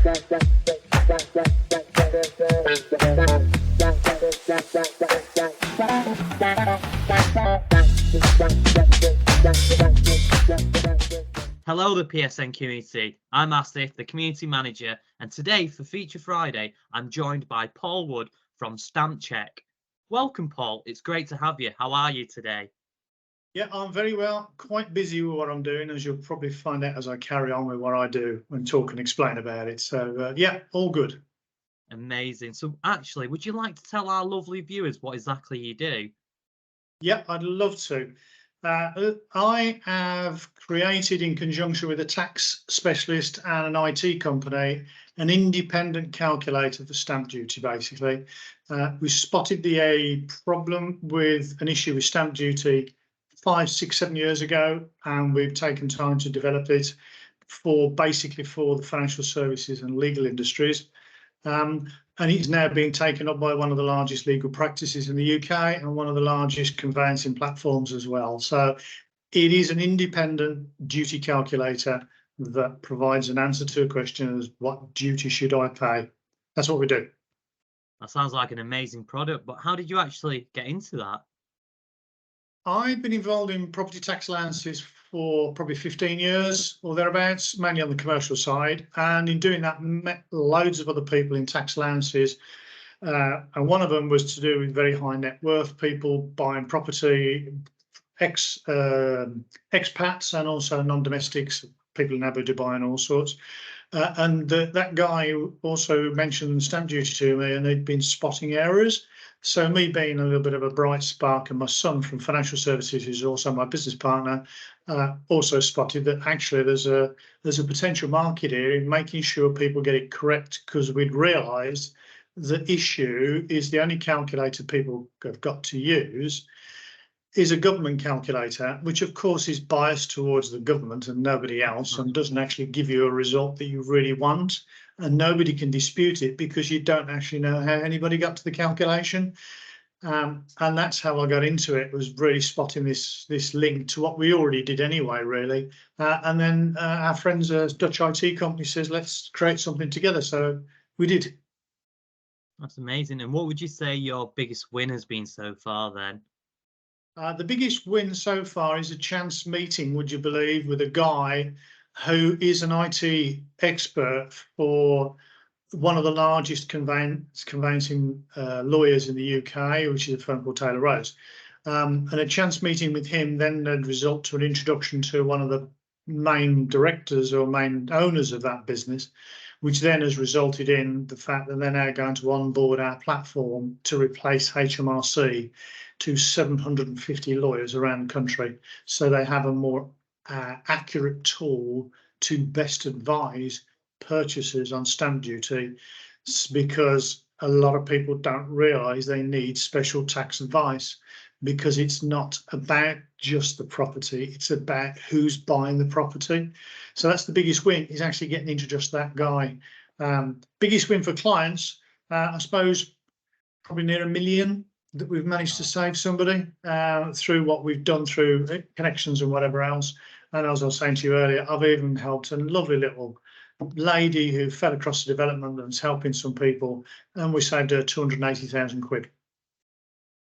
Hello, the PSN community. I'm Asif, the community manager, and today for Feature Friday, I'm joined by Paul Wood from Stamp Check. Welcome, Paul. It's great to have you. How are you today? Yeah, I'm very well. Quite busy with what I'm doing, as you'll probably find out as I carry on with what I do and talk and explain about it. So, yeah, all good. Amazing. So, actually, would you like to tell our lovely viewers what exactly you do? Yeah, I'd love to. I have created, in conjunction with a tax specialist and an IT company, an independent calculator for stamp duty, basically. We spotted a problem with an issue with stamp duty 5, 6, 7 years ago, and we've taken time to develop it for the financial services and legal industries. And it's now being taken up by one of the largest legal practices in the UK and one of the largest conveyancing platforms as well. So it is an independent duty calculator that provides an answer to a question as what duty should I pay? That's what we do. That sounds like an amazing product, but how did you actually get into that? I've been involved in property tax allowances for probably 15 years or thereabouts, mainly on the commercial side. And in doing that, met loads of other people in tax allowances. And one of them was to do with very high net worth people buying property, expats and also non-domestics, people in Abu Dhabi and all sorts. And that guy also mentioned stamp duty to me, and they'd been spotting errors. So me being a little bit of a bright spark, and my son from financial services, who's also my business partner, also spotted that actually there's a potential market here in making sure people get it correct, because we'd realised the issue is the only calculator people have got to use is a government calculator, which of course is biased towards the government and nobody else, and doesn't actually give you a result that you really want, and nobody can dispute it because you don't actually know how anybody got to the calculation. And that's how I got into it, was really spotting this link to what we already did anyway, really. And then our friends, Dutch IT company, says let's create something together, so we did. That's amazing. And what would you say your biggest win has been so far then? The biggest win so far is a chance meeting, would you believe, with a guy who is an IT expert for one of the largest conveyancing lawyers in the UK, which is a firm called Taylor Rose. And a chance meeting with him then would result to an introduction to one of the main directors or main owners of that business, which then has resulted in the fact that they're now going to onboard our platform to replace HMRC to 750 lawyers around the country. So they have a more accurate tool to best advise purchasers on stamp duty, because a lot of people don't realise they need special tax advice, because it's not about just the property, it's about who's buying the property. So that's the biggest win, is actually getting introduced to that guy. Biggest win for clients, I suppose, probably near $1 million that we've managed to save somebody through what we've done through connections and whatever else. And as I was saying to you earlier, I've even helped a lovely little lady who fell across the development and is helping some people, and we saved her 280,000 quid.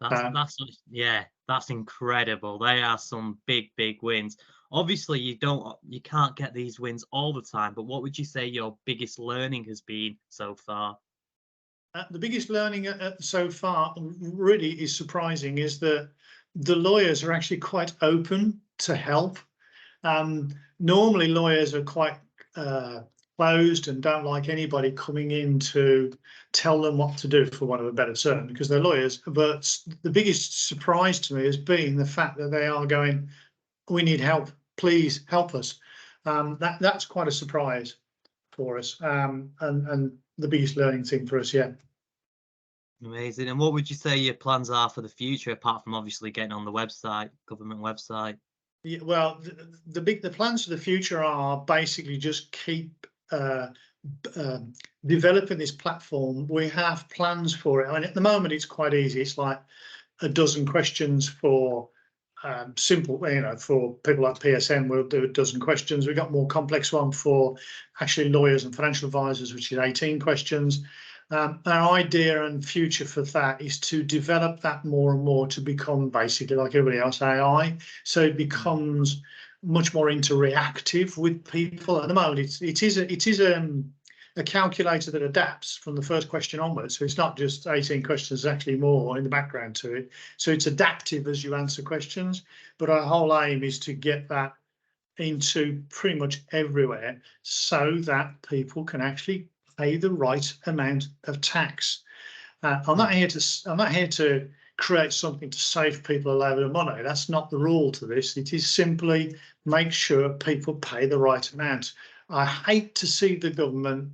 That's incredible. They are some big wins. Obviously, you can't get these wins all the time, but what would you say your biggest learning has been so far? The biggest learning so far, really is surprising, is that the lawyers are actually quite open to help. Normally lawyers are quite closed and don't like anybody coming in to tell them what to do, for want of a better term, because they're lawyers. But the biggest surprise to me has been the fact that they are going, we need help, please help us. That's quite a surprise for us, and the biggest learning thing for us. Yeah. Amazing. And what would you say your plans are for the future, apart from obviously getting on the website, government website? Yeah, well, the plans for the future are basically just keep developing this platform. We have plans for it. I mean, at the moment, it's quite easy. It's like a dozen questions for simple, for people like PSN, we'll do a dozen questions. We've got more complex one for actually lawyers and financial advisors, which is 18 questions. Our idea and future for that is to develop that more and more to become basically like everybody else AI. So it becomes much more interactive with people. At the moment, it is a calculator that adapts from the first question onwards. So it's not just 18 questions, there's actually more in the background to it. So it's adaptive as you answer questions. But our whole aim is to get that into pretty much everywhere so that people can actually pay the right amount of tax. I'm not here to create something to save people a load of money. That's not the rule to this. It is simply make sure people pay the right amount. I hate to see the government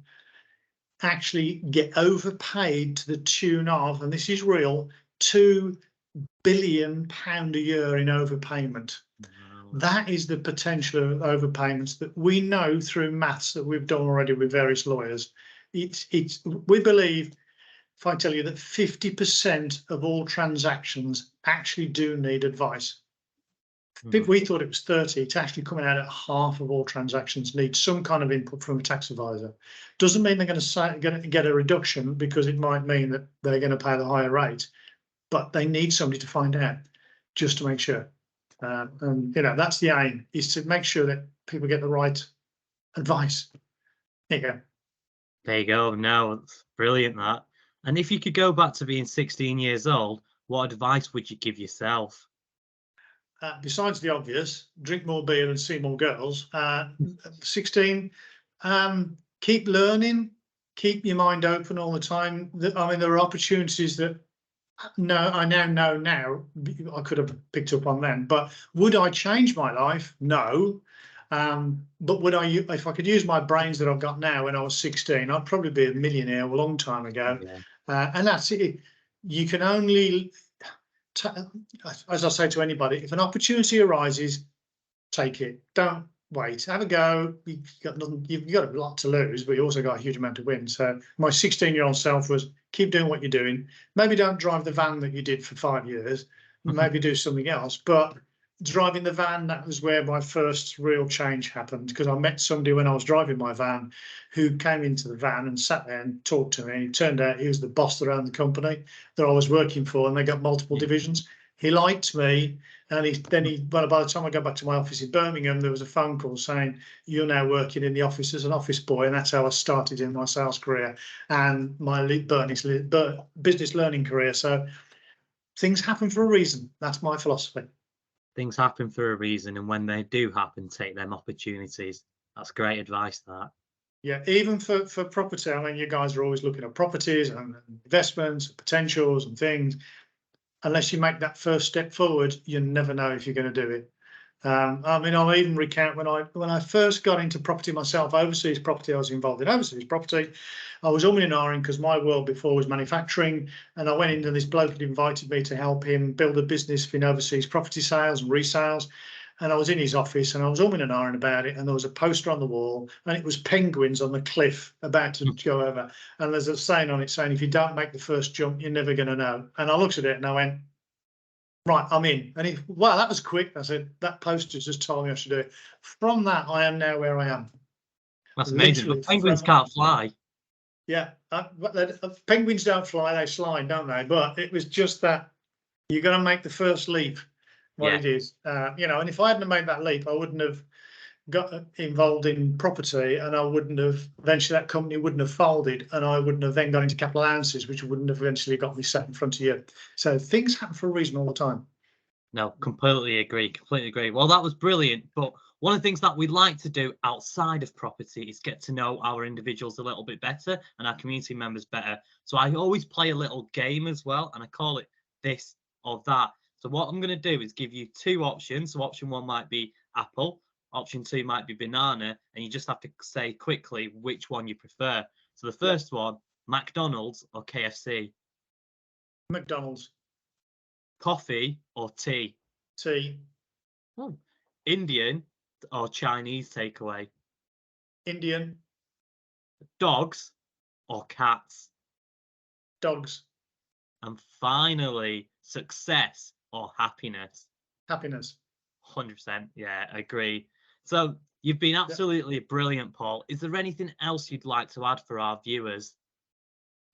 actually get overpaid to the tune of, and this is real, £2 billion a year in overpayment. Wow. That is the potential of overpayments that we know through maths that we've done already with various lawyers. We believe, if I tell you that 50% of all transactions actually do need advice. If we thought it was 30, it's actually coming out at half of all transactions need some kind of input from a tax advisor. Doesn't mean they're going to get a reduction, because it might mean that they're going to pay the higher rate, but they need somebody to find out just to make sure. And that's the aim, is to make sure that people get the right advice. There you go. There you go. No, it's brilliant, that. And if you could go back to being 16 years old, what advice would you give yourself? Besides the obvious, drink more beer and see more girls. 16, keep learning, keep your mind open all the time. I mean, there are opportunities that I now know now. I could have picked up on then, but would I change my life? No. But would I, if I could use my brains that I've got now when I was 16, I'd probably be a millionaire a long time ago. Yeah. And that's it. You can only, as I say to anybody, if an opportunity arises, take it. Don't wait. Have a go. You've got nothing. You've got a lot to lose, but you also got a huge amount to win. So my 16-year-old self was, keep doing what you're doing. Maybe don't drive the van that you did for 5 years. Maybe do something else. But driving the van, that was where my first real change happened, because I met somebody when I was driving my van who came into the van and sat there and talked to me. And it turned out he was the boss around the company that I was working for, and they got multiple divisions. He liked me, and by the time I go back to my office in Birmingham, there was a phone call saying, you're now working in the office as an office boy. And that's how I started in my sales career and my business learning career. So things happen for a reason. That's my philosophy. Things happen for a reason, and when they do happen, take them opportunities. That's great advice, that. Yeah, even for property. I mean, you guys are always looking at properties and investments, potentials and things. Unless you make that first step forward, you never know if you're going to do it. I mean, I'll even recount when I first got into property myself, overseas property. I was involved in overseas property. I was umming and ahhing because my world before was manufacturing, and I went into this bloke had invited me to help him build a business in overseas property sales and resales. And I was in his office and I was umming and ahhing about it, and there was a poster on the wall, and it was penguins on the cliff about to go over. And there's a saying on it saying, if you don't make the first jump, you're never going to know. And I looked at it and I went, right, I'm in. And wow, that was quick. I said, that poster just told me I should do it. From that, I am now where I am. That's amazing. But penguins can't fly. Yeah, penguins don't fly, they slide, don't they? But it was just that you're going to make the first leap. It is, and if I hadn't made that leap, I wouldn't have got involved in property, and I wouldn't have, eventually that company wouldn't have folded, and I wouldn't have then got into capital allowances, which wouldn't have eventually got me sat in front of you. So things happen for a reason all the time. No, completely agree. Well, that was brilliant. But one of the things that we'd like to do outside of property is get to know our individuals a little bit better and our community members better. So I always play a little game as well, and I call it this or that. So what I'm going to do is give you two options. So option one might be apple, option two might be banana, and you just have to say quickly which one you prefer. So the first one, McDonald's or KFC? McDonald's. Coffee or tea? Tea. Oh. Indian or Chinese takeaway? Indian. Dogs or cats? Dogs. And finally, success or happiness? happiness. 100%. Yeah, I agree. So you've been Yeah. absolutely brilliant, Paul. Is there anything else you'd like to add for our viewers?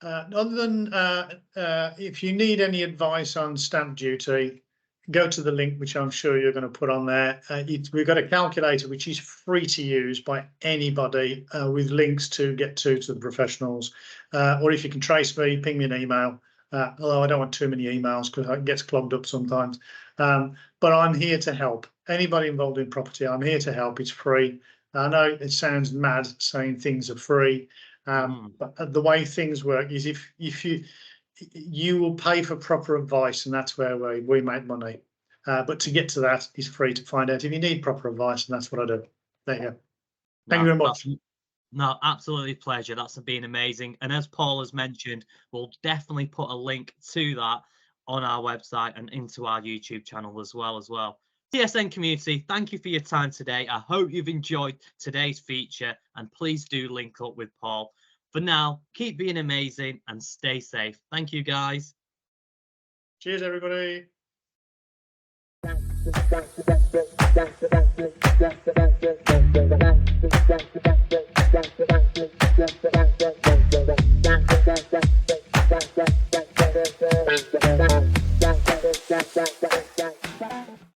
Other than if you need any advice on stamp duty, go to the link which I'm sure you're going to put on there. We've got a calculator which is free to use by anybody with links to get to the professionals. Or if you can trace me, ping me an email. Although I don't want too many emails because it gets clogged up sometimes. But I'm here to help. Anybody involved in property, I'm here to help. It's free. I know it sounds mad saying things are free. But the way things work is if you will pay for proper advice, and that's where we make money. But to get to that is free to find out if you need proper advice, and that's what I do. There you go. Thank you very much. No, absolutely pleasure. That's been amazing. And as Paul has mentioned, we'll definitely put a link to that on our website and into our YouTube channel as well. PSN community, thank you for your time today. I hope you've enjoyed today's feature, and please do link up with Paul. For now, keep being amazing and stay safe. Thank you, guys. Cheers, everybody.